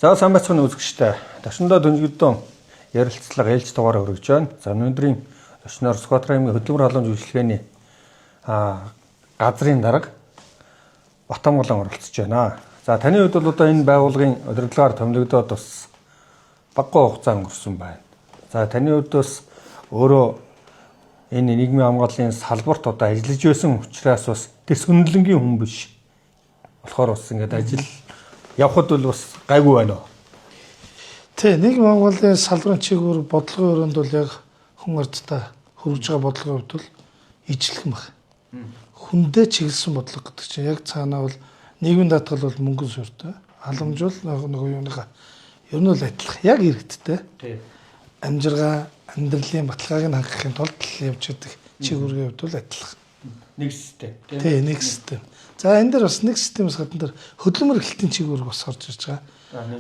За сайн байцгаана үзэгчдээ. Ташиндаа дөнгөдөн ярилцлага ээлж дугаараа өргөж байна. За өнөөдрийн төчнөр Скватраймын хөдөлмөр халамж үйлчилгээний газрын дарга Батамгалан оролцож байна. За таны хувьд бол одоо энэ байгууллагын удирдлагаар томилогдоод бас багагүй хугацаа өнгөрсөн байна. За таны хувьд бас өөрөө энэ нийгмийн хамгааллын салбарт одоо ажиллаж байсан учраас бас тэр сүнэлэнгийн хүн биш. Болохоор бас ингээд ажил явхад бол бас гайгүй байна уу? Тэ нийгмийн хамгааллын салбарын чигээр бодлогын өрөөнд бол яг хүн ардтай хөрвж байгаа бодлогын хувьд бол ижлэхэн баг. Хүндээ чиглэсэн бодлого гэдэг чинь яг цаанаа бол нийгмийн даатгал бол мөнгөн суурьтай. Халамжуул нөгөө юуныхаа ер нь бол адилхан яг иргэдтэй. Амжиргаа амьдралын баталгааг нь хангахын тулд явж байгаа чиглэлгийн хувьд бол адилхан. Нэг систем. Тэ нэг систем. За энэ дээр бас нэг системээс гадна дээр хөдөлмөр эрхлэлтийн чиглэл бас орж ирж байгаа.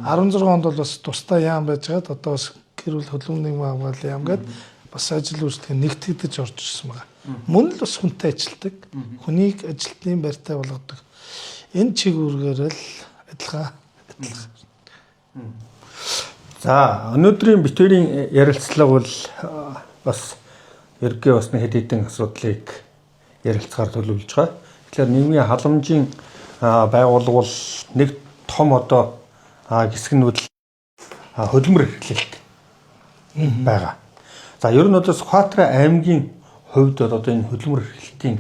16 онд бол бас тусдаа яам байж байгаад одоо бас гэр бүл хөдөлмөр нийгмийн хамгааллын яам гээд бас ажил үйлчлэг нэгтгэж орж ирсэн байгаа. Мөн л бас хүнтэй ажилтдаг, хүнийг ажилтны байртай болгодог. Энэ чиглэлээр л адилхан. За өнөөдрийн битүүрийн ярилцлага бол бас ерөнхий басны хэд хэдэн асуудлыг ярилцахаар төлөвлөж байгаа. Тэгэхээр нийгмийн халамжийн байгууллага бол нэг том одоо хэсэг нь бол хөдөлмөр эрхлэлт байгаа. За ер нь одоо Скватра аймгийн хувьд одоо энэ хөдөлмөр эрхлэлтийн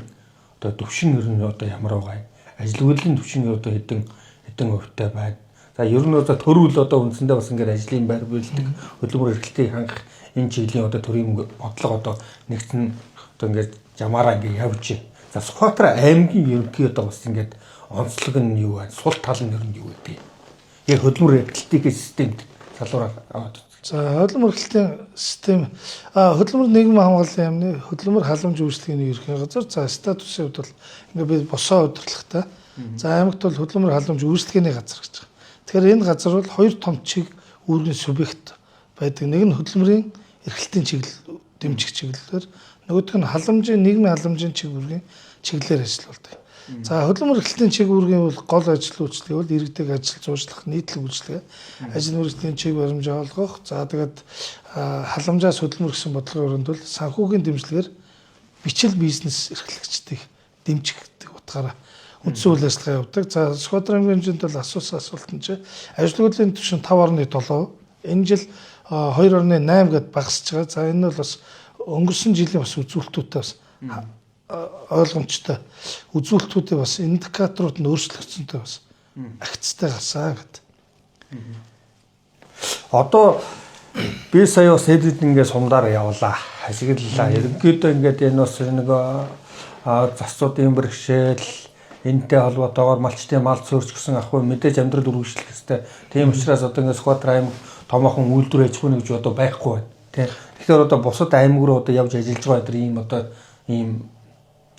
одоо түвшин ер нь одоо ямар байгаа юм? Ажил үйлдвэрлэлийн түвшин одоо хэдэн хувьтай байна. За ер нь одоо төрүүл одоо үндсэндээ бас ингээд ажлын байр биелдэг хөдөлмөр эрхлэлтийг хангах энэ чиглэлийн одоо төрийн бодлого одоо нэгэн одоо ингээд жамаараа ингээд явж байна. За Скватра аймгийн ерөнхий одоо бас ингээд онцлог нь юу вэ? Сул тал нь ер нь юу вэ? Яг хөдөлмөр эрхлэлтийн системд салбараар аваад. За хөдөлмөр эрхлэлтийн систем хөдөлмөр нийгмийн хамгааллын яамны хөдөлмөр халамж үйлчлэгийн ерхий газар. За статусын хувьд бол ингээд би босоо удирдлагатай. За аймагт бол хөдөлмөр халамж үйлчлэгээний газар гэж байгаа. Тэгэхээр энэ газар бол хоёр том чиг үүргийн субъект байдаг. Нэг нь хөдөлмөрийн эрхлэлтийн чиглэл дэмжих чиглэлээр, нөгөөх нь халамжийн нийгмийн халамжийн чиглэлээр чиглэлээр ажилладаг. За хөдөлмөр эрхлэлтийн чиглэлгийн бол гол ажил үйлчлэг бол иргэдэг ажил зуушлах нийтлэг үйлчлэгээ, ажил мэргэжлийн чиг баримжаа олгох. За тэгээд халамжаас хөдөлмөр гэсэн бодлогын өрөөнд бол санхүүгийн дэмжлэгээр бичил бизнес эрхлэгчдийг дэмжих утгаараа үндсэн үйл ажиллагаа явуулдаг. За Скватрамын хэмжээнд бол асуусан асуулт нь ажил үйлдвэрлэлийн түвшин 5.7. Энэ жил 2.8 гэд багасч байгаа. За энэ бол бас өнгөрсөн жилийн бас үзүүлэлтүүдээ бас ойлгомжтой. Үзүүлэлтүүдээ бас индикаторууд нь өөрчлөгдсөнтэй бас агцтай гасаа гэд. Одоо би сая бас хэд ингээд сумдаар явлаа. Ажиглалаа. Ерөнхийдөө ингээд энэ бас нэг засцуудын бэрхшээл энэтэй холбоотойгоор малчтын мал цөөрч гэсэн ахгүй мэдээж амьдрал үргэлжлэх хэрэгтэй. Тийм учраас одоо ингээд Скватра аймаг томоохон үйлдвэр аж ахуйн гэж одоо байхгүй байна. Тийм. Тэгэхээр одоо бусад аймаг руу одоо явж ажиллаж байгаа гэдэг ийм одоо ийм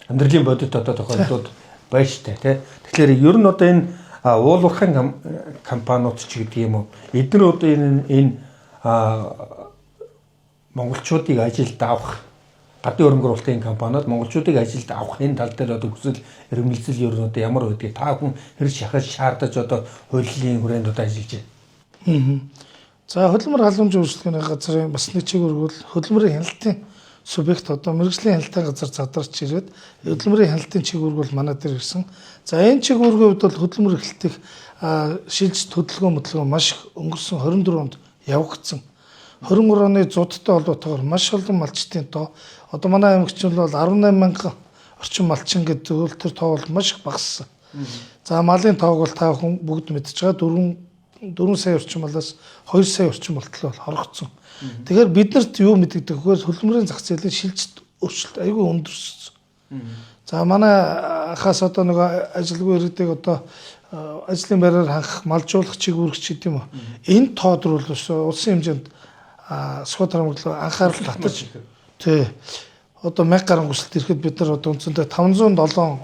амьдралын бодит одоо тохиолдлууд байна штэ тий. Тэгэхээр ер нь одоо энэ уулуурхайн компаниуд ч гэдэг юм уу. Эдгээр одоо энэ монголчуудыг ажилд авах гадны хөрөнгө оруулалтын компаниуд монголчуудыг ажилд авах энэ тал дээр одоо хүсэл эрмэлзэл ер нь одоо ямар байдгийг та хүн хэрэг шахаж шаардаж одоо хуулийн хүрээнд одоо ажиллаж байна. За хөдөлмөр халамж үйлчлэгээний газрын бас нэг чиглэл бол хөдөлмөрийн хяналтын субъект одоо мэргэжлийн хяналтын газар задарч ирээд хөдөлмөрийн хяналтын чиглэл бол манай дээр ирсэн. За энэ чиглэлгийн хувьд бол хөдөлмөр эрхлэлтийг шилжилт хөдөлгөөн маш их өнгөрсөн 24 онд явагдсан. 23 оны зуудтай холбоотойгоор маш олон малчтын тоо одоо манай аймагч бол 18,000 орчим малчин гэдэг тэр тоо бол маш их багассан. За малын тоог бол та хүн бүгд мэдж байгаа 4 сая орчим малаас 2 сая орчим болтлоо хорогдсон. Тэгэхээр биднэрт юу мэддэг гэхээр хөдөлмөрийн зах зээлийн шилжилт өөрчлөлт айгүй өндөрсөн. За манай хас одоо нэг ажилгүй иргэдэг одоо ажлын байраар хангах малжуулах чиглэлч гэдэг юм уу. Энэ тоод руу улсын хэмжээнд Скватра аймаг анхаарал татаж тий одоо 1000 гаруй хүсэлт ирэхэд бид нар одоо үндсэндээ 507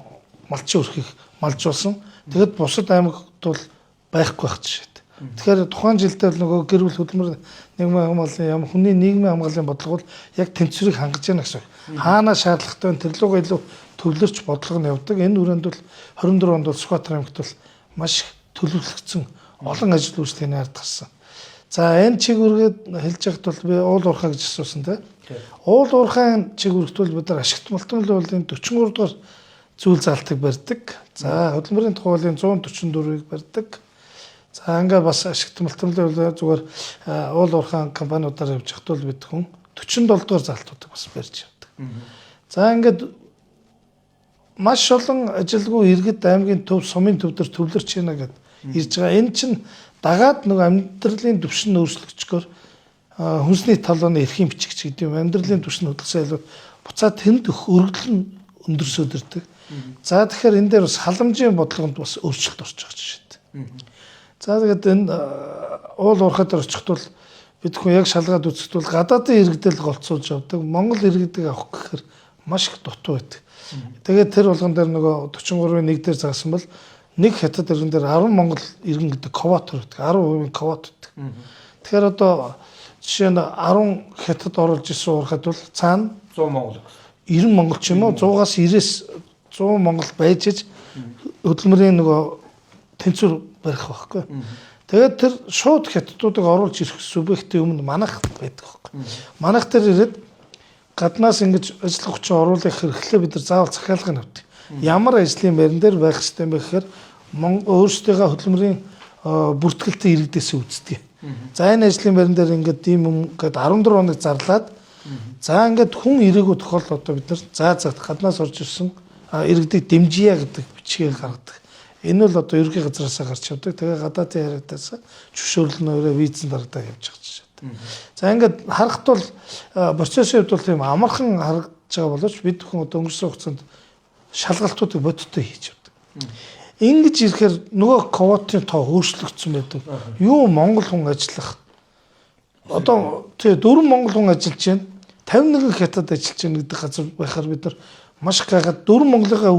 малчин өрхийг малжуулсан. Тэгэд бусад аймагт бол байхгүй байх жишээ. Тэгэхээр тухайн жилдээ нөгөө гэр бүл хөдөлмөр нийгмийн хамгааллын яам хүний нийгмийн хамгааллын бодлого бол яг тэнцвэрийг хангаж яана гэсэн. Хаана шаардлагатай төрлөөгөө илүү төвлөрч бодлого нь явдаг. Энэ үрээнд бол 24 онд бол Скватра аймагт бол маш төлөвлөгдсөн олон ажил үйлчлэгийн ард гарсан. За энэ чиг үүргээд хэлж байхад бол би уул уурхай гэж асуусан те. Уул уурхайн чиг үүрэгтвэл бид нар ашигт мултмал уулын 43 дугаар зүйл залтыг барьдаг. За хөдөлмөрийн тухай хуулийн 144-ийг барьдаг. За ингээ бас ашигт мултмалын зүгээр уул уурхайн компаниудаар явж хат бол бид хүн 47 дугаар залтуудыг бас барьж явдаг. За ингээд маш олон ажилгүй иргэд аймгийн төв, сумын төв дээр төвлөрч байна гэд ирж байгаа. Энэ чинь дагаад нэг амьдралын түвшин өөрчлөгчгөөр хүнсний талааны эрхийн бичигч гэдэг юм. Амьдралын түвшин хөдөлгсөн айлууд буцаад тэнд өргөдөл нь өндөрсөд ирдэг. За тэгэхээр энэ дээр бас халамжийн бодлогонд бас өөрчлөлт орж байгаа жишээтэй. За тэгээд энэ уул уурхайд орчихд бол бид хүн яг шалгаад үзэхэд бол гадаадын иргэдэл голцуулж явдаг. Монгол иргэдэг авах гэхээр маш их дутуу байдаг. Тэгээд тэр болгон дээр нөгөө 43-ийн 1 дээр заасан бол нэг хятад иргэн дээр 10 монгол иргэн гэдэг квот байдаг. 10% квот байдаг. Тэгэхээр одоо жишээ нь 10 хятад оруулж исэн уурхайд бол цаана 100 монгол 90 монгол ч юм уу 100-аас 90-с 100 монгол байж хөдөлмөрийн нөгөө тэнцвэр барих байхгүй. Тэгээд тэр шууд хятадуудыг оруулж ирэх субъектийн өмнө манайх байдаг байхгүй. Манайх дээр ирээд гаднаас ингэж ажил хүчин оруулах хэрэглээ бид нар заавал захиалгыг авдаг. Ямар ажлын байран дээр байх ёстой юм бэ гэхээр өөрсдийнхөө хөдөлмөрийн бүртгэлтэй иргэдээс үздэг. За энэ ажлын байран дээр ингээд ийм юм гээд 14 хоног зарлаад за ингээд хүн ирээгүй тохиол одоо бид нар за гаднаас орж ирсэн иргэдийг дэмжийя гэдэг бичгийг гаргадаг. Энэ бол одоо ерөнхий газраас гарч явдаг. Тэгээ гадаадын харигдаас зөвшөөрлөнөөрөө визэн дарагдаа явж байгаа жишээ. За ингээд харахад бол процессын хувьд бол тийм амархан харагдаж байгаа боловч бид хүн одоо өнгөрсөн хугацаанд шалгалтуудыг бодиттой хийж явдаг. Ингэж ирэхээр нөгөө квотын тоо өөрчлөгдсөн байдаг. Юу монгол хүн ажиллах одоо тий 4 монгол хүн ажиллаж байна. 51 хятад ажиллаж байна гэдэг газар байхаар бид нар маш их гайхаад 4 монголыгаа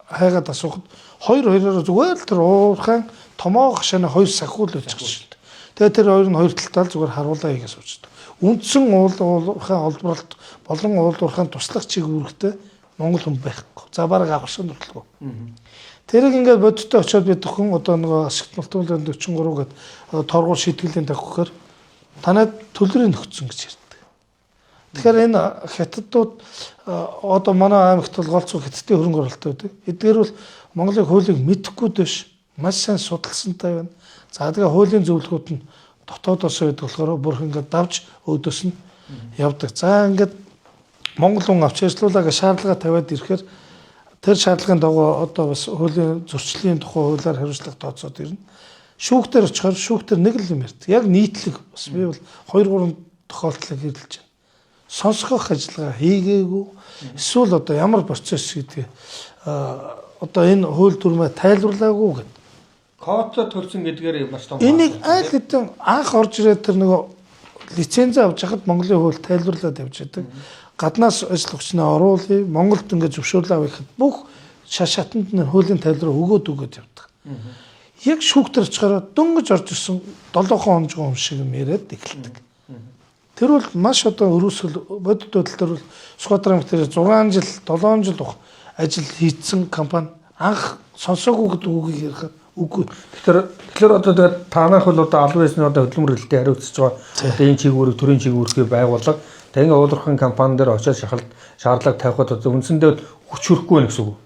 хайгаад асуухад 2-2-оор зүгээр л тэр уурхайн томоо хашааны 2 сахиул байж байгаа шүү дээ. Тэгээд тэр хоёр нь хоёр талтаа зүгээр харуулаа хийгээ суучдаг. Үндсэн уурхайн олборлолт болон уурхайн туслах чиг үүрэгтэй монгол хүн байхгүй. За бараг авах шиг нурлгүй. Тэрийг ингээд бодиттой очиод бид хүн одоо нөгөө ашигт мултмалын 43 гэдэг торгуул шийтгэлийн тавихаар танад төлрийг нөхцөн гэж ярьдаг. Тэгэхээр энэ хятадууд одоо манай аймагт бол голцоо хятадын хөрөнгө оруулалт байдаг. Эдгээр бол Монголын хуулийг мэдэхгүй дэш маш сайн судалсантай байна. За тэгээ хуулийн зөвлөгөөд нь дотоодоос байдаг болохоор бүр ингээд давж өөдөөс нь явдаг. За ингээд Монгол хүн авч ажиллуулаа гэж шаардлага тавиад ирэхээр тэр шаардлагын дагуу одоо бас хуулийн зөрчлийн тухай хуулиар хариуцлага тооцоод ирнэ. Шүүхтэр очихоор шүүхтэр нэг л юм ярьдаг. Яг нийтлэг бас би бол 2-3 тохиолдлыг хэлж байна. Сонсгох ажиллагаа хийгээгүй эсвэл одоо ямар процесс гэдгийг одоо энэ хууль дүрмээ тайлбарлаагүй гэдэг. Квота төлсөн гэдгээр маш том. Энийг аль хэдийн анх орж ирээд тэр нөгөө лиценз авч хахад Монголын хууль тайлбарлаад явж байдаг. Гаднаас ажил хүчнээ оруулъя, Монголд ингээд зөвшөөрлөө авах гэхэд бүх шатанд нь хуулийн тайлбар өгөөд явдаг. Яг шүүхтэр очихоор дөнгөж орж ирсэн 7 хонжгоо юм шиг юм яриад эхэлдэг. Тэр бол маш одоо өрөөсгөл бодит байдал дээр бол Сүхбаатар аймагт 6 жил, 7 жил ажил хийцэн компани анх сонсоогүй гэдэг үгийг ярихад үгүй. Тэгэхээр одоо тэгээд танах бол одоо албан ёсны одоо хөдөлмөр хэлтэй хариуцж байгаа. Одоо энэ чиг үүрэг, төрийн чиг үүргийг байгууллага тэгээд уулуурхан компани дээр очиж шаардлага тавихад одоо үндсэндээ хүч хөрөхгүй байх гэсэн үг.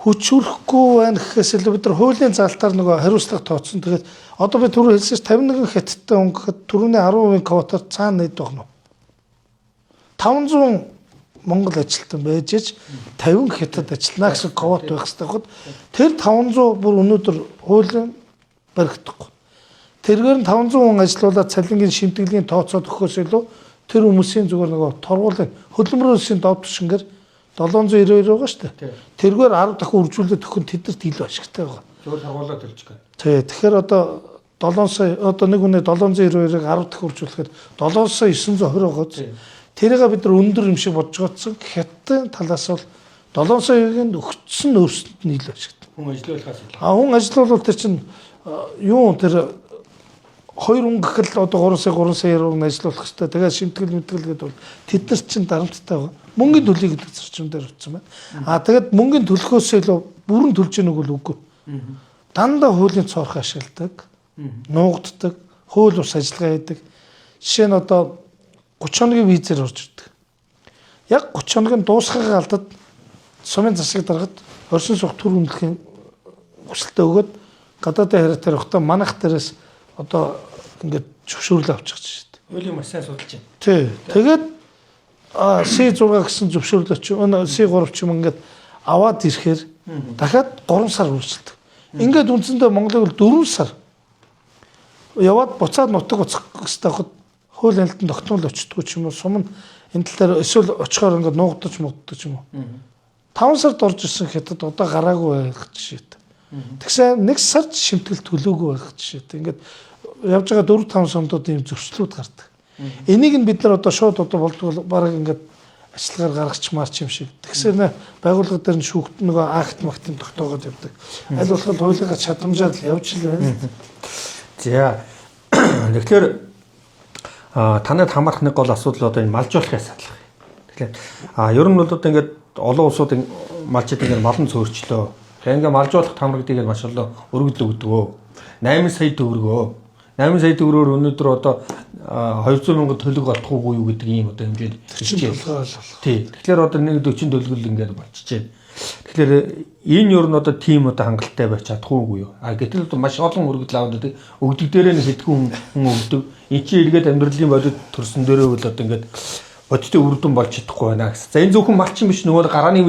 Хүч хөрөхгүй байх гэхээс илүү бид нар хуулийн залтаар нөгөө хариуцлага тооцсон. Тэгээд одоо би түрүү хэлсэн 51 хятадтай хүн гэхэд түрүүний 10% квотоор цаана нэд байна уу? 500 Монгол ажилтан байж 50 хятад ажиллана гэсэн квот байх хэрэгтэй хад. Тэр 500 бүр өнөөдөр хуулийн баригдахгүй. Тэргээр нь 500 хүн ажиллуулаад цалингийн шимтгэлийн тооцоод өгөхөөс илүү тэр хүмүүсийн зүгээр нөгөө торгуулийн хөдөлмөрөөсийн доод түвшингээр 792 байгаа шүү дээ. Тэргээр 10 дахин үржүүлээд өгөх нь тэднэрт илүү ашигтай байгаа. Зөвхөн торгуулаа төлж гэнэ. Тий. Тэгэхээр одоо 7 сая одоо нэг үнэ 792-ыг 10 дахин үржүүлэхэд 7 сая 920 байгаа. Тэрийг бид нар өндөр юм шиг бодж байгаадсан. Хятадын талаас бол 7 саягийн өгцсөн өөрсдөд нь илүү ашигтай. Хүн ажиллуулахаас илүү. Хүн ажиллуулвал тэр чинь юу тэр 2 хүн гэхэл одоо 3 саяар хүн ажиллуулах хэрэгтэй. Тэгээд шимтгэл мэдтгэл гэдэг бол тэд нар чинь дарамттай байгаа. Мөнгөний төлөй гэдэг зарчим дээр утсан байна. Тэгээд мөнгөний төлөхөөс илүү бүрэн төлж яах нь үгүй. Дандаа хуулийн цорх ашигладаг. Нуугддаг, хууль ус ажиллагаа хийдэг. Жишээ нь одоо 30 хоногийн визээр орж ирдэг. Яг 30 хоногийн дуусгаагаа алдаад сумын засаг дарахад оршин суух төр үнэлэхийн хүсэлтээ өгөөд гадаадын харьяатаар явахдаа манайх дээрээс одоо ингээд зөвшөөрөл авчих шүү дээ. Хуулийн маш сайн судалж байна. Тий. Тэгээд C6 гэсэн зөвшөөрлөө чи C3 ч юм ингээд аваад ирэхээр дахиад 3 сар үргэлжилдэг. Ингээд үндсэндээ Монголыг бол 4 сар яваад буцаад нутаг уцах гэстэй хад хууль хяналтанд тогтмол очтгүй ч юм уу сум энэ тал дээр эсвэл очихоор ингээд нуугдаж мууддаг юм уу. 5 сард орж ирсэн хятад одоо гараагүй байх жишээтэй. Тэгсэн 1 сард шимтгэл төлөөгүй байх жишээтэй. Ингээд явж байгаа 4-5 сумдууд ийм зөрчлүүд гардаг. Энийг нь бид нар одоо шууд одоо болдгоо бараг ингээд ажиллагаар гаргач марч юм шиг. Тэгсээр нэ байгууллага дээр нь шүүхт нөгөө акт мактын тогтоогоод явдаг. Аль болох хуулийнхаа чадамжаар л явж л байна. За. Тэгэхээр танад хамаарх нэг гол асуудал одоо энэ малжуулахаас адилхан. Тэгэхээр ер нь бол одоо ингээд олон улсууд малчид ингээд малн цөөрчлөө. Тэгэхээр ингээд малжуулах тамрагдгийг маш олон өргөдөл өгдөг. 8 сая төгрөгөө. 8 сая төгрөгөөр өнөөдөр одоо 200 сая төлөг олдохгүй юу гэдэг ийм одоо хэмжээнд болоо. тий. Тэгэхээр одоо 140 төлгөл ингээд болчихжээ. Тэгэхээр энэ ер нь одоо тим одоо хангалттай байж чадахгүй юу? Гэтэл одоо маш олон өргөдөл аваад өгдөг дээрээ нэг хэдхэн хүн өгдөг. Энд чинь эргээд амьдралын бодит төрсөн дээрээ бол одоо ингээд бодиттой үрдэн болж чадахгүй байна гэсэн. За энэ зөвхөн малчин биш нөгөө гарааны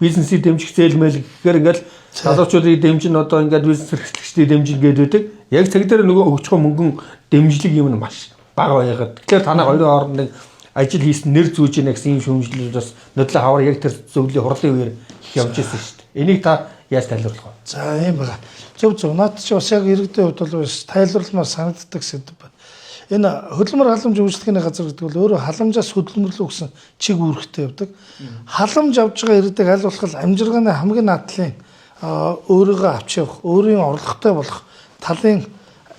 бизнесийг дэмжих зээлмэл гэхээр ингээд залуучуудыг дэмжин одоо ингээд бизнес эрхлэгчдийг дэмжин гэдэг. Яг цаг дээр нөгөө өгч байгаа мөнгөн дэмжлэг юм нь маш бага байгаад. Тэгэхээр танай хоёрын хооронд нэг ажил хийсэн нэр зүүж ийнэ гэсэн юм шүүмжлэлүүд бас нодлоо хавар яг тэр зөвлөлийн хурлын үеэр явж ирсэн шүү дээ. Энийг та яаж тайлбарлах вэ? За ийм байна. Зөв. Наад чи бас яг иргэдийн хувьд бол тайлбарламаар санагддаг сэдв байна. Энэ хөдөлмөр халамж үйлчлэгийн газар гэдэг бол өөрөө халамжаас хөдөлмөрлөө гэсэн чиг үүрэгтэй явдаг. Халамж авж байгаа иргэдэг аль болох амжиргааны хамгийн наадлын өөрийгөө авч явах, өөрийн орлоготой болох талын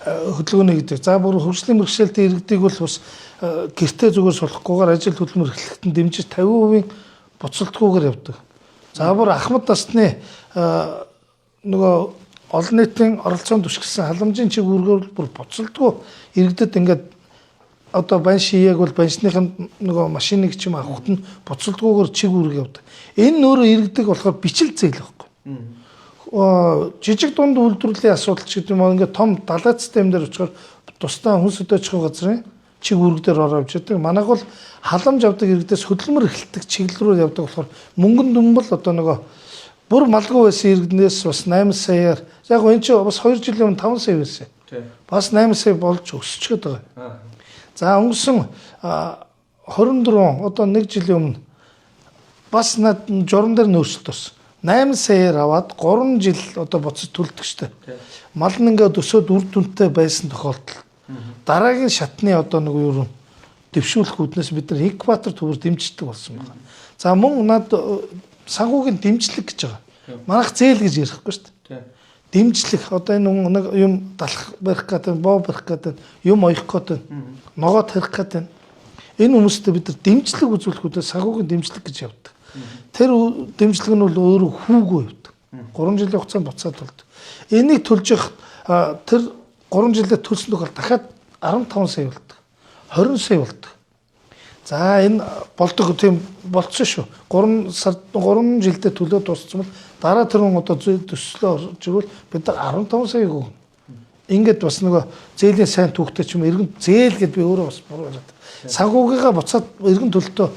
хөдөлгөөний гэдэг. За бүр хөгжлийн бэрхшээлтэй иргэдэг бол бас гэртээ зүгээр сулахгүйгээр ажил хөдөлмөр эрхлэлтэнд дэмжиж 50% буцалтгүйгээр явдаг. За бүр Ахмад насны нөгөө олон нийтийн оролцоонд түшигсэн халамжийн чиг үүргээр бүр буцалтгүй иргэдэд ингээд одоо бань шиег бол баньсныхын нөгөө машиныг ч юм авахт нь буцалтгүйгээр чиг үүрэг явдаг. Энэ нөөрэө иргэдэг болохоор бичил зээл байхгүй. Жижиг дунд үйлдвэрлэлийн асуудал ч гэдэг юм ингээд том далай систем дээр очихоор тусдаа хүн сөдөөжих газрын чиг үүрэг дээр ороод явдаг. Манайх бол халамж авдаг иргэдээс хөдөлмөр эрхлэлтэг чиглэл рүү явдаг болохоор мөнгөн дүнбэл одоо нөгөө бүр малгүй байсан иргэднээс бас 8 саяар яг энэ ч бас 2 жилийн өмнө 5 сая байсан. Бас 8 сая болж өсчихөд байгаа. За өнгөрсөн 24 одоо 1 жилийн өмнө бас журам дээр нөөцлөлт болсон. 8 саяар аваад 3 жил одоо буцаж төлдөг штэ. Мал нь ингээд өсөөд үр дүнтэй байсан тохиолдолд дараагийн шатны одоо нэг юу дэвшүүлэх үүднээс бид нар экватор төвөр дэмждэг болсон байна. За мөн над санхүүгийн дэмжлэг гэж байгаа. Манайх зээл гэж ярихгүй шүү дээ. Дэмжлэг одоо энэ нэг юм далах барих гэдэг, боо барих гэдэг, юм оёх гэдэг, ногоо тарих гэдэг. Энэ хүмүүстээ бид нар дэмжлэг үзүүлэхүүдээ санхүүгийн дэмжлэг гэж явдаг. Тэр дэмжлэг нь бол өөрөө хүүгүй явдаг. 3 жилийн хугацаанд буцаад болдог. Энийг төлж явах тэр 3 жилээр төлсөн тохиол дахиад 15 сая болдог. 20 сая болдог. За энэ болдог тийм болцсон шүү. 3 жилдээ төлөө дууссан бол дараа тэрэн одоо төслөө орж ирвэл бид нар 15 сая өгнө. Ингээд бас нөгөө зээлийн сайн түүхтэй ч юм иргэн зээл гэд би өөрөө бас буруу яриад. Санхүүгийнхаа буцаад иргэн төлөлтөө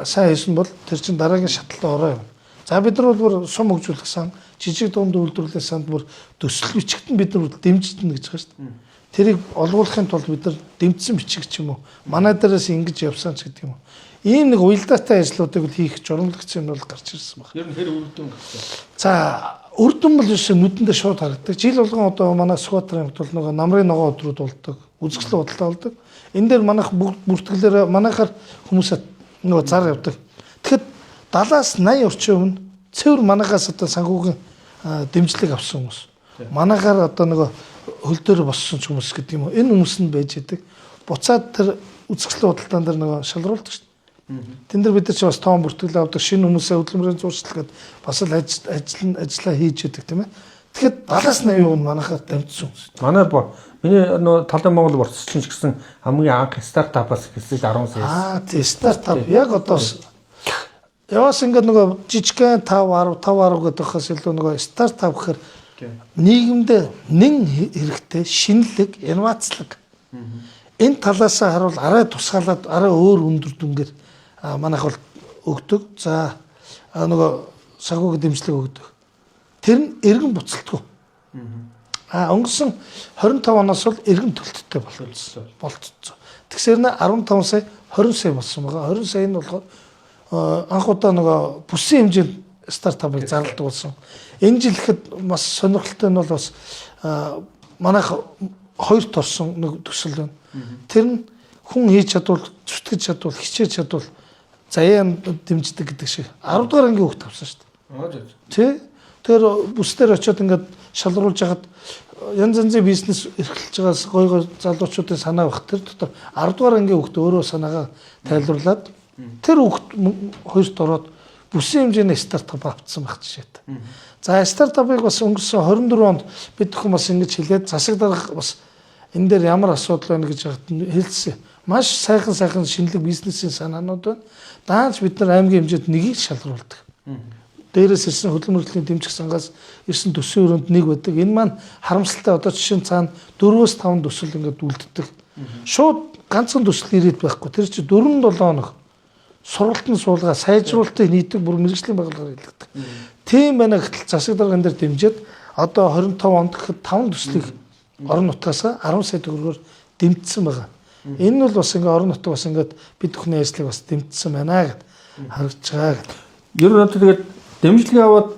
сайн хийсэн бол тэр чин дараагийн шатлалд ороо юм. За бид нар бол сум хөгжүүлэх сан, жижиг дунд үйлдвэрлэлийн санд бүр төсөл бичигт нь бид нар дэмжижтэн гэж байгаа шүү дээ. Тэрийг олгуулахын тулд бид нар дэмжсэн бичиг ч юм уу. Манай дээрээс ингэж явсан ч гэдэг юм уу. Ийм нэг уялдаатай ажлуудыг хийх журамлагч юм бол гарч ирсэн баг. Ер нь хэр үрдүн гэсэн. За үрдүн бол биш нүдэндээ шууд харагддаг. Жил болгон одоо манай Сүхбаатарын хувьд бол нөгөө намрын ногоо өдрүүд болдог. Үзэсгэлэн худалдаа болдог. Энэ дээр манайх бүртгэлээр манайхаар хүмүүсээ нөгөө зар явдаг. Тэгэхэд 70-80 орчим өмнө цэвэр манайхаас одоо санхүүгийн дэмжлэг авсан хүмүүс. Манайхаар одоо нөгөө хөл дээр боссон ч хүмүүс гэдэг юм уу. Энэ хүмүүс нь байж идэг. Буцаад тэр үзэсгэлэн худалдаан дээр нөгөө шалруулдаг шүү дээ. Тэн дээр бид нар ч бас тоон бүртгэл авдаг шинэ хүмүүсээ хөдөлмөрийн зуршлал гэдэг бас л ажиллаа хийж идэг тийм ээ. Тэгэхэд 70-80% нь манайхаар дамжсан. Манай миний нөө талын Монгол борцолчин ч гэсэн хамгийн анх стартапаас эхэлсэн 10 сая. Тийм стартап яг одоо яваас ингээд нөгөө жижигхэн 5 10 гэдэг хас илүү нөгөө стартап гэхээр нийгэмд нэн хэрэгтэй шинэлэг, инновацлог. Энэ талаас харуул арай тусгаалаад арай өөр өндөр дүнгээр манайх бол өгдөг. За нөгөө санхүүгийн дэмжлэг өгдөг. Тэр нь эргэн буцалтгүй. Өнгөрсөн 25 оноос бол эргэн төлөлттэй болцсон. Тэгсээр нэ 15 сая 20 сая болсон байгаа. 20 сая нь болохоор анх удаа нөгөө бүсийн хэмжээнд стартапыг зарладаг болсон. Энэ жил ихэд бас сонирхолтой нь бол бас манайх хоёрт орсон нэг төсөл байна. Тэр нь хүн хийж чадвал, зүтгэж чадвал, хичээж чадвал заяан дэмждэг гэдэг шиг 10 дугаар ангийн хүүхд авсан шүү дээ. Тэ? Тэр бүсдэр очиод ингээд шалруулж хагаад янз янзын бизнес эрхэлж байгаас гой залуучуудын санаа бах тэр дотор 10 дугаар ангийн хүүхд өөрөө санаагаа тайлбарлаад тэр хүүхд хоёрт ороод бүсийн хэмжээний стартап авцсан байх жишээтэй. За стартапыг бас өнгөрсөн 24 онд бид бүхэн бас ингэж хэлээд засаг дарга бас энэ дээр ямар асуудал байна гэж хэлсэн. Маш сайхан шинэлэг бизнесийн санаанууд байна. Даанч бид нар аймгийн хэмжээнд нэгийг шалруулдаг. Дээрээс ирсэн хөдөлмөрлөлийн дэмжих сангаас ирсэн төсвийн өрөөнд нэг байдаг. Энэ маань харамсалтай одоо жишээ нь цаана 4-5 төсөл ингээд үлддэг. Шууд ганцхан төсөл ирээд байхгүй. Тэр чинь 4-7 хоног сургалтын суулгаа сайжруулалтыг нийтэг бүр мэргэжлийн байгууллагаар хэлдэг. Тийм байна гэтэл засаг дарган дээр дэмжиж одоо 25 онд гэхэд 5 төслийг орон нутгаас 10 сая төгрөгөөр дэмжсэн байгаа. Энэ нь бол бас ингээ орон нутаг бас ингээд бид бүхний ажлыг бас дэмжсэн байна гэд харагдж байгаа гэдэг. Ер нь тэгээд дэмжлэг аваад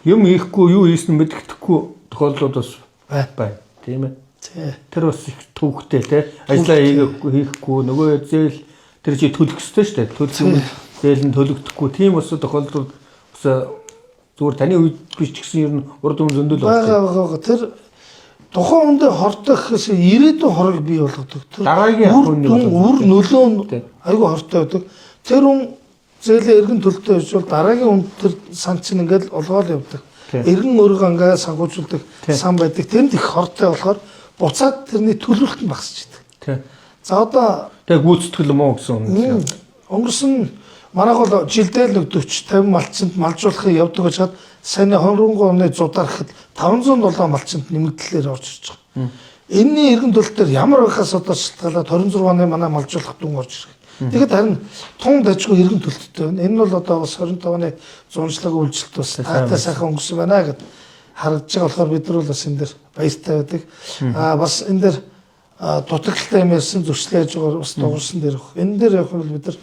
юм хийхгүй юу хийсэн мэддэхгүй тохиолдлууд бас байна. Тийм ээ. Тэр бас их төвхтэй те. Ажлаа хийхгүй нөгөө зээл тэр чи төлөх ёстой шүү дээ. Төлөх юм зээл нь төлөгдөхгүй. Тийм бас тохиолдлууд бас зүгээр таны үед биш ч гэсэн ер нь урд өмнө зөндөл байгаа. Тэр тухайн үндэ хортой гэхээс ирээдүйн хорыг бий болгодог. Дараагийн үр нөлөө нь айгүй хортой байдаг. Тэр хүн зээлээ эргэн төлөлтөө хийж бол дараагийн үнд тэр сан чинь ингээд олгоол явдаг. Эргэн өөрийгөө ингээд санхүүжүүлдэг сан байдаг. Тэнд их хортой болохоор буцаад тэрний төлөвлөлт нь багасч идэг. За одоо тэг гүйцэтгэл муу гэсэн үг. Өнгөрсөн манайх бол жилдээ л 40-50 малчинд малжуулахыг явдаг гэж хаад саяны 20 оны зудар гэхэд 507 малчинд нэмэгдлээр орж ирж байгаа. Энэний эргэн төлөлтөөр ямар байхаас одоо шалтгаалаад 26 оны манай малжуулах дүн орж ирэх. Тэгэхэд харин тун дажгүй эргэн төлөлттэй байна. Энэ нь бол одоо бас 25 оны зуншлаг үйлчлэлт бас таатай сайхан өнгөрсөн байна гэд харагдж байгаа болохоор бид нар бас энэ дэр баяртай байдаг. Бас энэ дэр дутагдлаа юм ярьсан зөрчлөө яаж байгаа бас дуурсан дээр. Энэ дээр яг хөө бид нар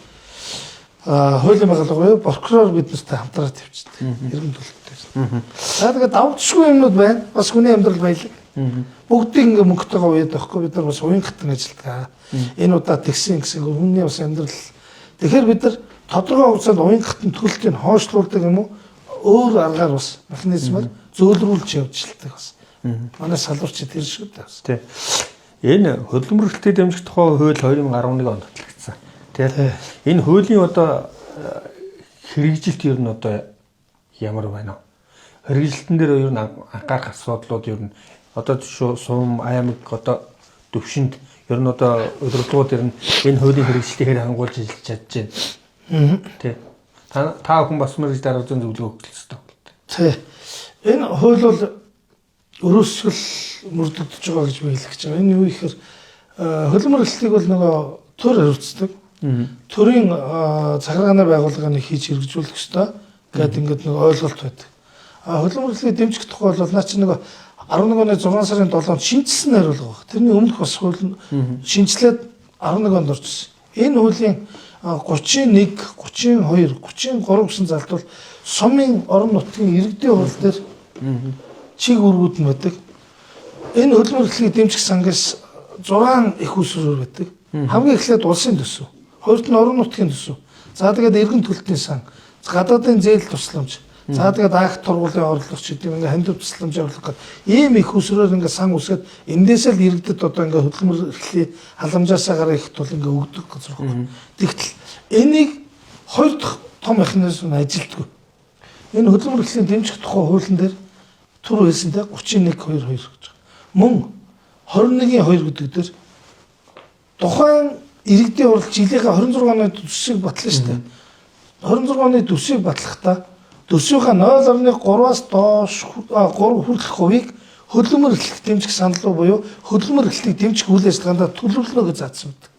хуулийн байгууллага буюу прокурор бид нартай хамтраад явчихдаг. Эргэн төлөлтөөр. За тэгээд давтшгүй юмнууд байна. Бас хүний амьдрал баялаг. Бүгдийг ингээ мөнгөтэйгээ уяад байхгүй бид нар бас уян хатан ажилтгаа. Энэ удаа тэгсэн гэсэн хүний бас амьдрал. Тэгэхээр бид нар тодорхой хугацаанд уян хатан төлөлтийг хойшлуулдаг юм уу? Өөр аргаар бас механизмаар зөөлрүүлж явуулдаг бас. Манай салбарч тэр шиг дээ. Тий. Энэ хөдөлмөрлөлтөд дэмжих тухай хууль 2011 онд батлагдсан. Тий. Энэ хуулийн одоо хэрэгжилт ер нь одоо ямар байна вэ? Хэрэгжилтэн дээр ер нь анхаарах асуудлууд ер нь одоо сум аймаг одоо төвшөнд ер нь одоо удирдлагууд ер нь энэ хуулийн хэрэгжилтийг хангуулж ажиллаж чадж байна. Тий. Та хүн бас мэрэж дараа зүүн зөвлөгөө өгөх хэрэгтэй. Тий. Энэ хууль бол өрөөсгөл мөрдөгдөж байгаа гэж би хэлэх гэж байгаа. Энэ юу ихээр хөдөлмөрлөлтийг бол нөгөө төр хариуцдаг. Төрийн захиргааны байгууллагыг хийж хэрэгжүүлэх ёстой гэдэг ингээд нэг ойлголт байдаг. Хөдөлмөрлөлийг дэмжих тухай бол наа чи нөгөө 11 оны 6 сарын 7-нд шинжилсэн хариулга баг. Тэрний өмнөх бас хууль шинжилээд 11 онд орж ирсэн. Энэ хуулийн 31, 32, 33 гэсэн залтвал сумын орон нутгийн иргэдийн хууль дээр чиг үүргүүд нь байдаг. Энэ хөдөлмөрлөлийг дэмжих сангаас 6 их усруур байдаг. Хамгийн эхлээд улсын төсөв, хоёрт нь орон нутгийн төсөв. За тэгээд эргэн төлөлтийн сан, гадаадын зээл тусламж. За тэгээд акт тургуулын орлогч гэдэг юм ингээ хандив тусламж явуулах гэдэг ийм их усруур ингээ сан үсгээд эндээсээ л иргэдэд одоо ингээ хөдөлмөрлөлийн халамжаасаа гараа ихт бол ингээ өгдөг гэж байна. Тэгтэл энийг хоёр дахь том механизм нь ажилтгүй. Энэ хөдөлмөрлөлийн дэмжих тухай хуулийн дээр түр хэлсэндээ 31.22 гэж байгаа. Мөн 21.2 гэдэг дээр тухайн иргэдийн хурал жилийнхээ 26 оны төсвийг батлана шүү дээ. 26 оны төсвийг батлахдаа төсвийнхаа 0.3-аас доош 3 хүртэлх хувийг хөдөлмөр эрхлэх дэмжих санал руу буюу хөдөлмөр эрхлэлийг дэмжих үйл ажиллагаанд төлөвлөнө гэж заасан байдаг.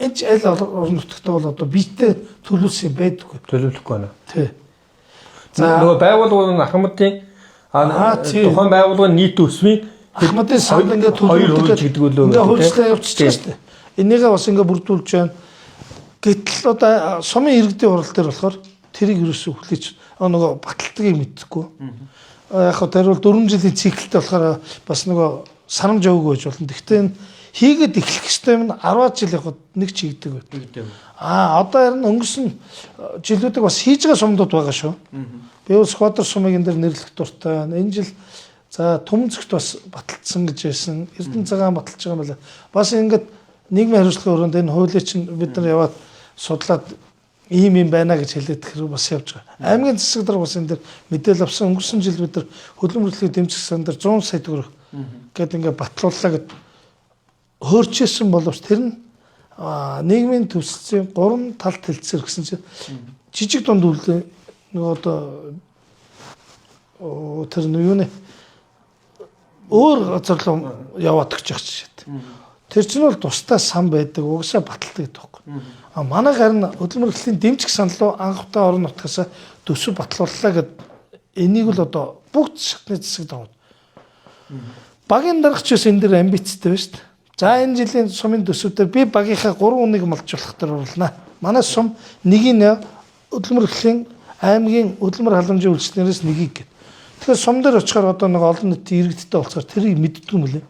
Энд ч аль орон нутагтаа бол одоо биетэй төлөвлөсөн байдаггүй. Төлөвлөхгүй байна. Тий. За нөгөө байгууллагын Ахмадын тухайн байгууллагын нийт төсвийн Ахмадын санд ингээд төлөвлөлт гэдэг үлээ. Ингээд хурцлаа явчихсан шүү дээ. Энийгээ бас ингээд бүрдүүлж байна. Гэтэл одоо сумын иргэдийн хурал дээр болохоор тэрийг юусэн хүлээж нөгөө баталтгийг мэдхгүй. Яг хөө тэр бол 4 жилийн циклтэй болохоор бас нөгөө санамж өгөө гэж болно. Гэхдээ энэ хийгээд эхлэх ёстой юм 10 жил явахад нэг ч хийгдэг байдаг. Одоо харин өнгөрсөн жилүүдийг бас хийж байгаа сумдууд байгаа шүү. Би бол Скватер сумыг энэ дэр нэрлэх дуртай. Энэ жил за Төмөнцөгт бас баталсан гэж байсан. Эрдэнэ цагаан баталж байгаа юм байна. Бас ингээд нийгмийн хариуцлагын өрөөнд энэ хуулийг чинь бид нар яваад судлаад ийм юм байна гэж хэлээд хэрэг бас явж байгаа. Аймгийн засаг дарга бас энэ дэр мэдээлэл авсан. Өнгөрсөн жил бид нар хөдөлмөрлөлийн дэмжих сан дээр 100 сая төгрөг гэдэг ингээд батлууллаа гэд хөөрчээсэн боловч тэр нь нийгмийн төсцийн 3 талд хэлцээр гэсэн чинь жижиг дунд үйл нөгөө одоо тэр юуны өөр газар руу яваад гэж байгаа чинь. Тэр чинь бол тустай сан байдаг, угсаа баталдаг гэдэг байхгүй. Манай харин хөдөлмөрлөлийн дэмжих санал руу анхудаа орон нутгаас төсөв батлууллаа гэд энийг л одоо бүгд шатны засаг даваад. Багийн даргач ус энэ дэр амбицтай байна шүү дээ. За энэ жилийн сумын төсөвдөр би багийнхаа 3 хүнийг малжуулах дээр орлоо. Манай сум нэгийг хөдөлмөрлөлийн аймгийн хөдөлмөр халамжийн үйлчлэгнээс нэгийг гэв. Тэгэхээр сум дээр очихоор одоо нэг олон нийтийн иргэдтэй болцоор тэрийг мэддэг юм лээ.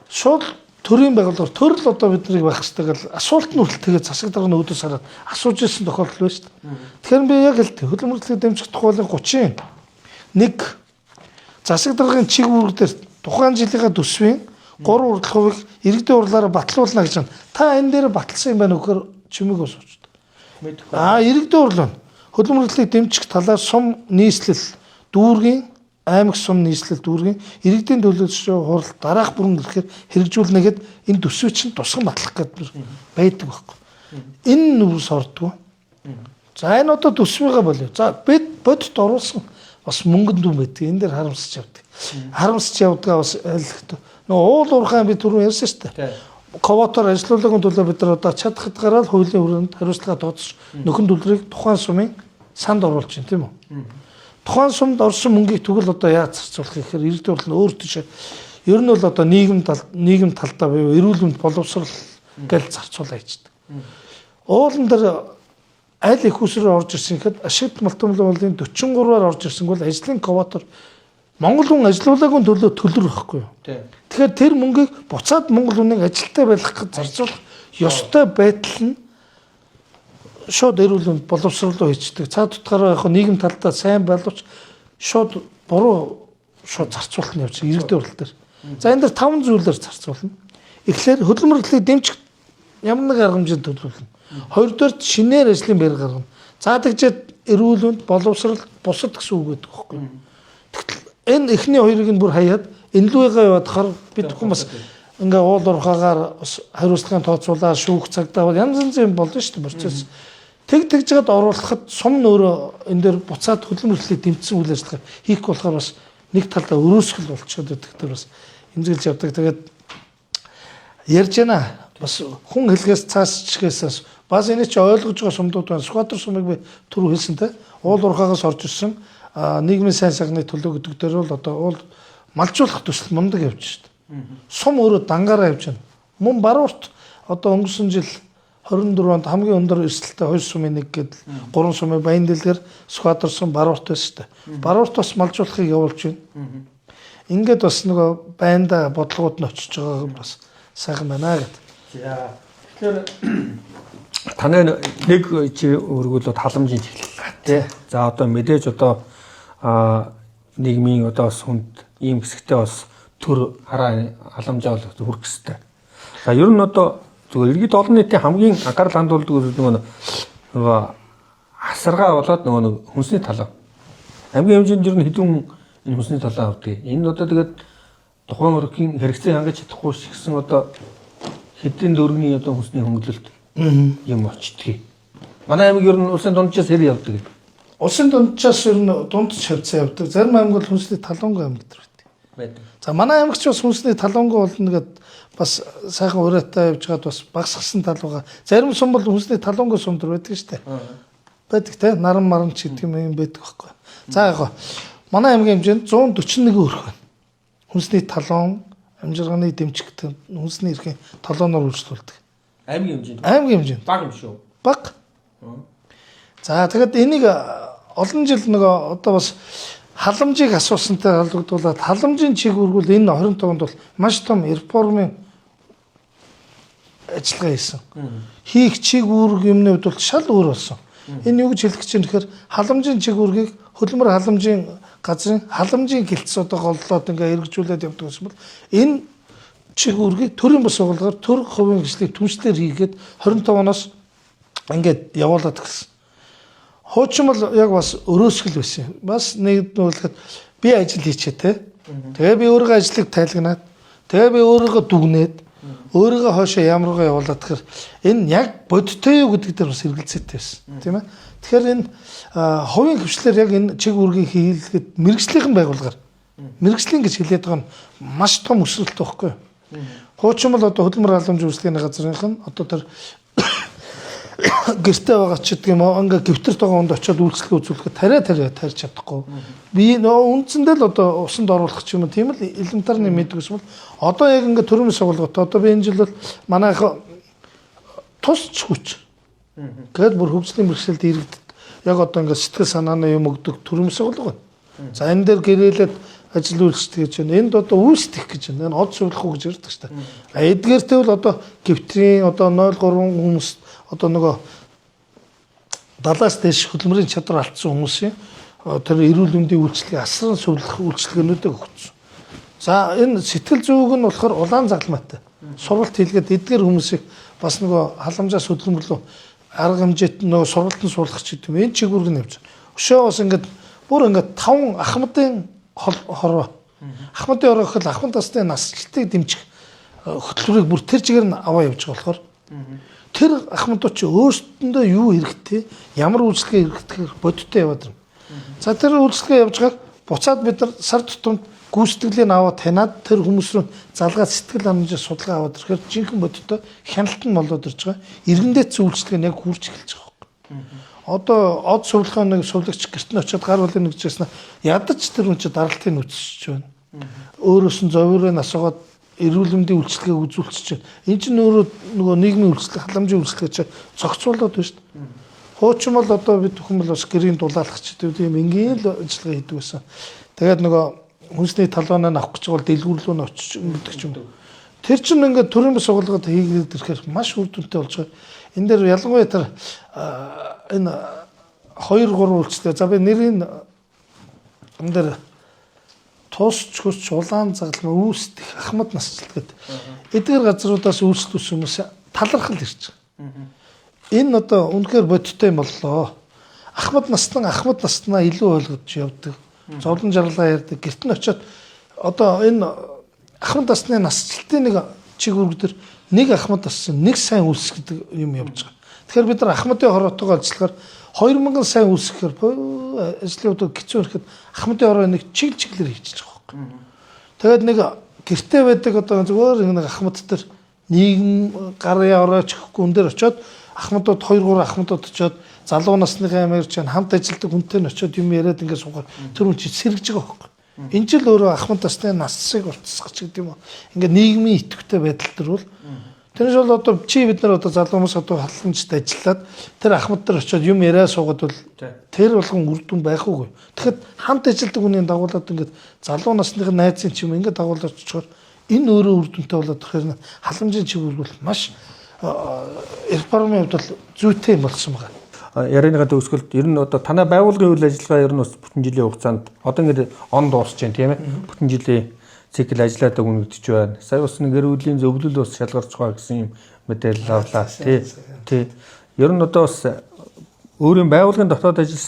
Шууд төрийн байгууллага төрөл одоо биднийг байх хэрэгтэй гэл асуулт нь хүртэл тэгээд засаг дарганы өөдөөс хараад асууж ирсэн тохиолдол байна шүү дээ. Тэгэхээр би яг хэлдэг хөдөлмөрлөлийг дэмжих тухайлын 31 засаг дарганы чиг үүрэг дээр тухайн жилийнхаа төсвийн 3 хүртэлх хувийг иргэдийн хурлаараа батлуулна гэж байна. Та энэ дээр баталсан юм байна үгээр чимээг асуучд. Иргэдийн хурл нь хөдөлмөрлөлийг дэмжих талаар сум нийслэл дүүргийн аймаг сум нийслэл дүүргийн иргэдийн төлөөлөгчийн хурал дараах бүрэн ирэхээр хэрэгжүүлнэгээд энэ төсвийг чинь тусган батлах гэдэг байдаг байхгүй. Энэ нүрс ордгоо. За энэ одоо төсвийгээ болов. За бид бодит оруулсан бас мөнгөнд юм байдаг. Энэ дээр харамсаж явдаг. Харамсаж явдгаа бас айлхт. Нөгөө уул уурхай би түрүү ярьсан шүү дээ. Ковотор ажиллуулагын төлөө бид нар одоо чадхад гараад хуулийн хүрээнд хариуцлага тооцож нөхөн төлрийг тухайн сумын санд оруулж байна тийм үү? Тухайн сумд орсон мөнгийг тэгвэл одоо яаж зарцуулах гэхээр иргэдийн хурл нь өөр төшөө. Ер нь бол одоо нийгэм талдаа буюу эрүүл мэнд боловсрол гэж зарцуулаа хийдэг. Уулан дээр аль их усрээр орж ирсэн гэхэд ашигт малтомлын 43-аар орж ирсэн бол ажлын ковотор Монгол хүн ажиллуулагын төлөө төлөр байхгүй юу? Тэгэхээр тэр мөнгийг буцаад монгол хүнийг ажилтаа байлгах гэж зарцуулах ёстой байдал нь шууд эрүүл мэнд боловсрол руу хийждэг. Цаад утгаараа яг нийгэм талдаа сайн боловч шууд буруу шууд зарцуулах нь явж иргэдийн хурл дээр. За энэ дэр 5 зүйлээр зарцуулна. Эхлээд хөдөлмөрлөлийг дэмжих ямар нэг арга хэмжээнд төлөвлөнө. Хоёрдугаар шинээр ажлын байр гаргана. За тэгжээд эрүүл мэнд боловсрол бусад гэсэн үг гэдэг байхгүй юу? Тэгтэл энэ эхний хоёрыг нь бүр хаяад энэлүүгээ яваадахаар бид хүмүүс ингээ уул уурхаагаар хариуцлагын тооцоолаа шүүх цагдаа бол янз янз юм болно шүү дээ процесс. Тэгж жагаад оруулахад сум нөөрэ энэ дээр буцаад хөдөлмөрлөлийг дэмжсэн үйл ажиллагаа хийх болохоор бас нэг талдаа өрөөсгөл болчиход байдаг дээр бас эмзэглэж явдаг. Тэгээд ярьж байна. Бас хүн хэлгээс цааш чигээс бас энэ чи ойлгож байгаа сумдууд байна. Скватер сумыг би түрүү хэлсэнтэй уул уурхаагаас орж ирсэн нийгмийн сайн сайхны төлөө гэдэг дээр бол одоо уул малжуулах төсөл мундаг явж шүү дээ. Сум өөрөө дангаараа явж байна. Мөн баруурт одоо өнгөрсөн жил 24 онд хамгийн өндөр эрсдэлтэй 2 сумын нэг гээд 3 сумын баян дэлгэр Скватер сум баруурт байсан шүү дээ. Баруурт бас малжуулахыг явуулж байна. Ингээд бас нөгөө байнда бодлогууд нь очиж байгаа юм бас сайхан байна гэдэг. За тэгэхээр таны нэг чи өргөлөд халамжийн чиглэл тий. За одоо мэдээж одоо нийгмийн одоо бас хүнд ийм хэсэгтээ бас төр хараа халамжаа бол хүрэх хэрэгтэй. За ер нь одоо зөвхөн иргэд олон нийтийн хамгийн анхаарал хандуулдаг нөгөө асаргаа болоод нөгөө хүнсний талаа. Хамгийн хэмжээнд ер нь хэдэн Энэ хүнсний талаа авдаг. Энэ одоо тэгээд тухайн өрхийн хэрэгцээ хангаж чадахгүй гэсэн одоо хэдийн дөрөвний одоо хүнсний хөнгөлөлт юм очтгийг. Манай аймаг ер нь улсын дунджаас хэр явдаг. Улсын дунджаас ер нь дунд хавцаа явдаг. Зарим аймаг бол хүнсний талангүй аймаг байдаг. За манай аймаг ч бас хүнсний талангүй болно гэдэг бас сайхан ураатай явж гад бас багсгсан тал байгаа. Зарим сум бол хүнсний талангүй сум төр байдаг шүү дээ. Байдаг те наран маран ч гэдэг юм байдаг байхгүй. За яг манай аймгийн хэмжээнд 141 өрх байна. Хүнсний талан амжиргааны дэмжигтэй хүнсний эрхийн талаанаар үйлчлүүлдэг. Аймгийн хэмжээнд. Аймгийн хэмжээнд. Бага юм шүү. Бага. За тэгэхэд энийг олон жил нөгөө одоо бас халамжийг асуусантай холбогдуулаад халамжийн чиг үргүүл энэ 25 онд бол маш том реформын ажиллагаа хийсэн. Хийх чиг үүрэг юмны хувьд бол шал өөр болсон. Энэ юу гэж хэлэх гэж юм тэгэхээр халамжийн чиг үүргийг хөдөлмөр халамжийн газрын халамжийн гэлтс одоо голлоод ингээ хэрэгжүүлээд явдаг гэсэн бол энэ чиг үүргийг төрийн бас байгууллагаар төр хувийн гэрчлэлийг түншлэр хийгээд 25 оноос ингээд явуулаад гисэн. Хуучин бол яг бас өрөөсгөл байсан. Бас нэг нүүлэхэд би ажил хийчээ те. Тэгээ би өөрийнхөө ажлыг тайлагнаад тэгээ би өөрийгөө дүгнээд өөрийгөө хоошоо ямаргаа явуулаад тэгэхээр энэ яг бодиттой юу гэдэг дээр бас эргэлзээтэй байсан. Тийм ээ. Тэгэхээр энэ хувийн хвшлэр яг энэ чиг үүргийг хийлгээд мэрэгжлийн байгууллагаар мэрэгжлийн гэж хэлээд байгаа нь маш том өсрэлт байхгүй юу? Хуучин бол одоо хөдөлмөр халамж үйлчлэгийн газрынх нь одоо тэр гэртээ байгаа ч гэдэг юм уу ингээ гэвтэрт байгаа хүнд очиод үйлчлэг үзүүлэхэд тариа тарьж чадахгүй. Би үндсэндээ л одоо усанд оруулах ч юм уу тийм л элементарны мэдгүйс бол одоо яг ингээ төрийн сургалтад одоо би энэ жил бол манайх тусч хүч. Гэвь бүр хөгжлийн бэрхшээлд иргэдэд яг одоо ингээ сэтгэл санааны юм өгдөг төрийн сургалт байна. За энэ дээр гэрээлээд ажил үйлчлэх гэж байна. Энд одоо үүсдэх гэж байна. Энэ од суулгах уу гэж ярьдаг шүү дээ. Эдгээртэй бол одоо гэвтрийн одоо 0.3 хүмүүс одоо нөгөө 70-аас дээш хөдөлмөрийн чадвар алдсан хүмүүсийн тэр эрүүл мэндийн үйлчлэгийг асран сувлах үйлчлэгээнүүдийг өгсөн. За энэ сэтгэл зүйг нь болохоор улаан загламаатай. Сургалт хийлгээд эдгээр хүмүүсийг бас нөгөө халамжаас хөдөлмөрлөө арга хэмжээт нөгөө сургалтын суулгах ч гэдэг юм. Энэ чигүүрг нь явж. Өшөө бас ингээд бүр ингээд 5 ахмадын хороо. Ахмадын хороо гэхэл ахмад насны насжилтыг дэмжих хөтөлбөрийг бүр тэр чигээр нь аваа явж байгаа болохоор тэр ахмадууд чи өөрсдөндөө юу хэрэгтэй, ямар үйлчлэгээ хэрэгтгэх бодиттой яваад байна. За тэр үйлчлэгээ явж байгааг буцаад бид нар сар тутамд гүйцэтгэлийг аваад танаад тэр хүмүүс рүү залгаад сэтгэл ханамжаа судалгаа аваад ирэхээр жинхэнэ бодиттой хяналт нь болоод ирж байгаа. Иргэндээ зөвлөлтөг нь яг хүрч эхэлж байгаа юм. Одоо од сувлахын нэг сувлагч гэрт нь очиод гар бүлийн нэгжсэн ядаж тэр хүн чи даралтыг үтсэж байна. Өөрөөс нь зовёроо асуугаад эрүүл мэндийн үйлчлэгийг үзүүлчих чинь энэ чинь өөрөө нөгөө нийгмийн үйлчлэг халамжийн үйлчлэг чинь зохицуулаад байна шүү дээ. Хуучин бол одоо бид бүхэн бол бас гэрийн дулаалах ч тийм энгийн л ажиллагаа хийдэг байсан. Тэгээд нөгөө хүнсний талбайнаа авах гэж бол дэлгүүрлөө нь очиж өгдөг юм. Тэр чинь ингээд төрийн бас сургалт хийгээд ирэхээр маш үр дүнтэй болж байгаа. Энэ дээр ялангуяа тэр энэ 2-3 үйлчлэг за би нэрийн энэ дээр тусч хүч улаан загалмаа үүсдэх ахмад насжилт гэдэг. Эдгээр газруудаас үйлчлүүлсэн хүмүүс талархал ирж байгаа. Энэ одоо үнэхээр бодиттой юм боллоо. Ахмад наснаа илүү ойлгож явдаг. Зовлон жарлаа ярьдаг. Гэрт нь очиод одоо энэ ахмад насны насжилтын нэг чиг үүрэг дээр нэг ахмад нассан нэг сайн үйлс гэдэг юм явж байгаа. Тэгэхээр бид нар ахмадын хороотойгоо ажиллахаар 2000 сайн үйлсэхээр ажлын удаа хэцүү ирэхэд ахмадын хороо нэг чиглэлээр хийчихэж байгаа юм. Тэгээд нэг гэртээ байдаг одоо зүгээр нэг ахмад төр нийгэм гарын орооч гэхгүй энэ дээр очиод ахмадууд 2-3 ахмадууд очиод залуу насны аймаар ч хамт ажилладаг хүнтэй нь очиод юм яриад ингээд суугаад тэр хүн чи сэргэж байгаа байхгүй. Энэ жил өөрөө ахмад насны насыг уртсгах ч гэдэг юм уу. Ингээд нийгмийн идэвхтэй байдал төр бол тэрнээс бол одоо чи бид нар одоо залуу хүмүүс одоо халамжтай ажиллаад тэр ахмад нар очиод юм яриа суугаад бол тэр болгон үр дүн байх уугүй. Тэгэхэд хамт ажилладаг хүний дагуулад ингээд залуу насны найзын ч юм ингээд дагуулж очихоор энэ өөрөө үр дүнтэй болоод тэгэхээр халамжийн чиглэл бол маш реформын хувьд бол зүйтэй болсон байна. Ярианыгаа төгсгөлд ер нь одоо танай байгууллагын үйл ажиллагаа ер нь бас бүтэн жилийн хугацаанд одоо ингээд он дуусч байна тийм ээ. Бүтэн жилийн цикл ажиллаад өгнөгдөж байна. Сая бас нэг эрүүлийн зөвлөл бас шалгарч байгаа гэсэн юм мэдээлэл авлаа тий. Ер нь одоо бас өөрийн байгууллагын дотоод ажил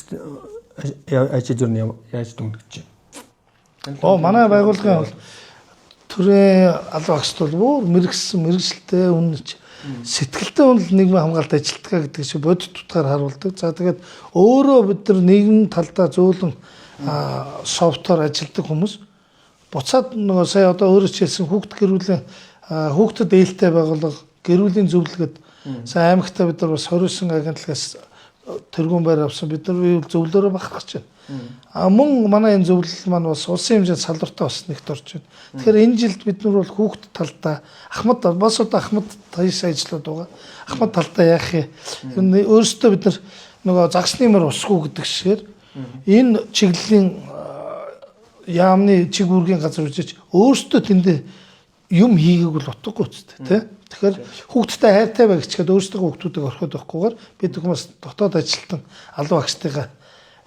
ер нь яаж дүнжиж байна? Манай байгууллагын бол төрийн албан агшд бол бүр мэрэгжлтэй үнэнч сэтгэлтэй үнэл нийгмийн хамгаалалт ажилтгаа гэдэг шиг бодит утгаар харуулдаг. За тэгээд өөрөө бид нар нийгмийн талдаа зөөлөн софтвер ажилтдаг хүмүүс буцаад нөгөө сая одоо өөрөө хэлсэн хүүхдэд ээлтэй байгууллага гэр бүлийн зөвлөгөөд сая аймагтаа бид нар бас 29 агентлагаас тэргүүн байр авсан бид нар зөвлөөрөө бахархаж байна. Мөн манай энэ зөвлөл маань бас улсын хэмжээнд салбартаа бас нэгт орж байна. Тэгэхээр энэ жилд бид нар бол хүүхд талдаа Ахмад тайс ажлууд байгаа. Ахмад талдаа яах юм? Өөрөөсөө бид нар нөгөө загсны мөр усгүй гэдэг шигээр энэ чиглэлийн яамны чиг үүргийн газар үжиж өөрөөсөө тэндээ юм хийгээг бол утгагүй үстэй тий. Тэгэхээр хүүхдтэй хайртай байх гэхэд өөрсдөө хүүхдүүдийг орхиод байхгүйгээр бид хүмүүс дотоод ажилтан албан агштайгаа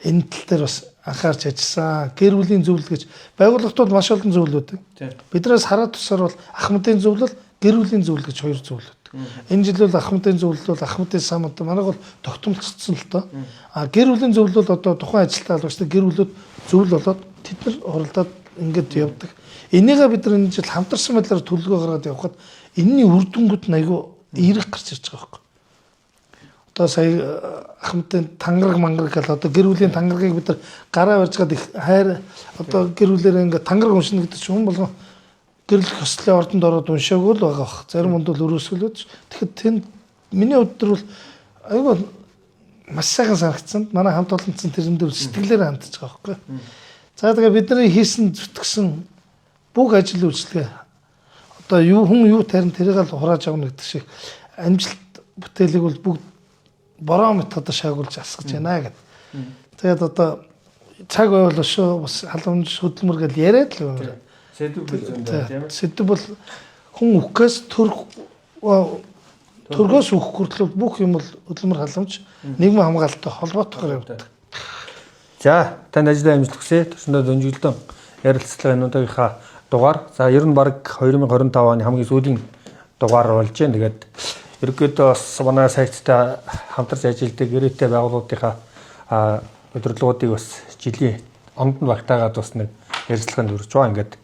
энэ тал дээр бас анхаарч ажилласан. Гэр бүлийн зөвлөл гэж байгууллагууд маш олон зөвлөд. Биднээс хараад тусаар бол Ахмадын зөвлөл, гэр бүлийн зөвлөл гэж хоёр зөвлөд. Энэ жил бол Ахмадын зөвлөл бол Ахмадын самд манайг бол тогтмолцсон л доо. Гэр бүлийн зөвлөл бол одоо тухайн ажилтаа албагчтай гэр бүлүүд зөвлөл болоод тэд нар оролдоод ингээд явдаг. Энийгээ бид нар энэ жил хамтарсан байдлаар төлөвлөгөө гаргаад явхад энэний үр дүнгууд айгүй эерэг гарч ирж байгаа байхгүй. Одоо сая Ахмадын тангараг гэл одоо гэр бүлийн тангарагыг бид нар гараа барьж гад их хайр одоо гэр бүлээрээ ингээд тангараг уншина гэдэг чинь хүн болгон гэрэл хөслөлийн ордонд ороод уншаагүй л байгаа бах. Зарим хүнд бол өрөөсгөлөөд. Тэгэхэд тэнд миний өдөр бол айгүй маш сайхан санагдсан. Манай хамт олонцсон тэрэн дээр сэтгэлээр хандж байгаа байхгүй. За тэгээ бидний хийсэн зүтгэсэн бүх ажил үйлчлэгээ одоо юу тарин тэрийг л хурааж авна гэдэг шиг амжилт бүтээлийг бол бүгд бороо методоор шаагуулж асгаж байна гэдэг. Тэгээд одоо цаг байвал шүү бас халамж хөдөлмөр гэж яриад л байна. Сэдв бол хүн үхгээс төргөөс үхэх хүртэл бүх юм бол хөдөлмөр халамж нийгмийн хамгаалалттай холбоотойгоор явдаг. За танд ажлын амжилт хүсье. Төсөндөө дөнжигдөн ярилцлага энэ удаагийнхаа дугаар. За ер нь баг 2025 оны хамгийн сүүлийн дугаар болж байна. Тэгээд ерөнхийдөө бас манай сайттай хамтарч ажилладаг гэрээтэй байгууллагуудынхаа өдөрлөгүүдийг бас жилийн онд нь багтаагаад бас нэг ярилцлаганд өрж байгаа. Ингээд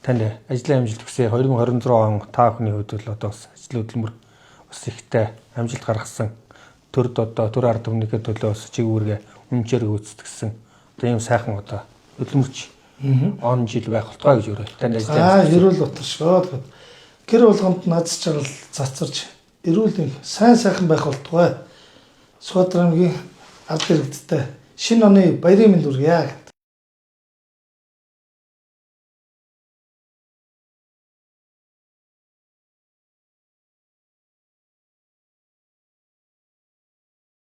танд ажлын амжилт хүсье. 2026 он та бүхний хувьд бол одоо бас ажлын хөдөлмөр бас ихтэй амжилт гаргасан. Төр ард түмнийхээ төлөө бас чиг үүргээ үнчээр гүйцэтгсэн. Одоо ийм сайхан одоо хөдөлмөрч он жил байх болтугай гэж өөрөө танд ажиллаж. Эрүүл утаршгоо. Гэр болгонд наз чаргал цацарч эрүүл сайн сайхан байх болтугай. Сүхбаатар аймгийн ард иргэдтэй шинэ оны баярын мэнд хүргье.